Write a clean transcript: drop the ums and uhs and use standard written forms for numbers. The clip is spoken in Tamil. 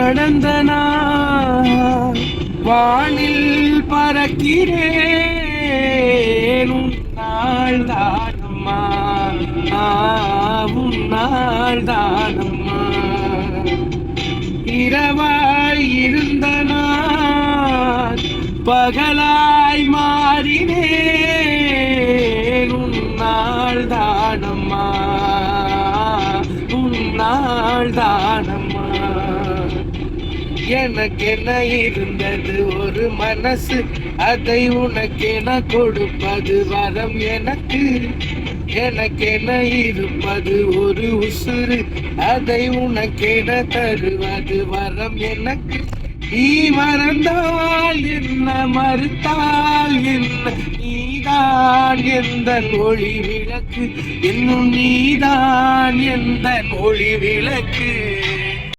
கடந்த நாள் வானில் பறக்கிறேன் உன்னாள் தானம்மா உன்னாள் தானம்மா இரவாய் இருந்த நான் பகலாய் மாறினேன் உன்னாள் தானம்மா உன்னாள் தானம்மா எனக்கென இருந்தது ஒரு மனசு அதை உனக்கென கொடுப்பது வரம் எனக்கென இருப்பது ஒரு உசுறு அதை உனக்கென தருவது வரம் எனக்கு நீ மறந்தால் என்ன மறுத்தால் என்ன நீதான் எந்த ஒளி விளக்கு இன்னும் நீதான் எந்த ஒளி விளக்கு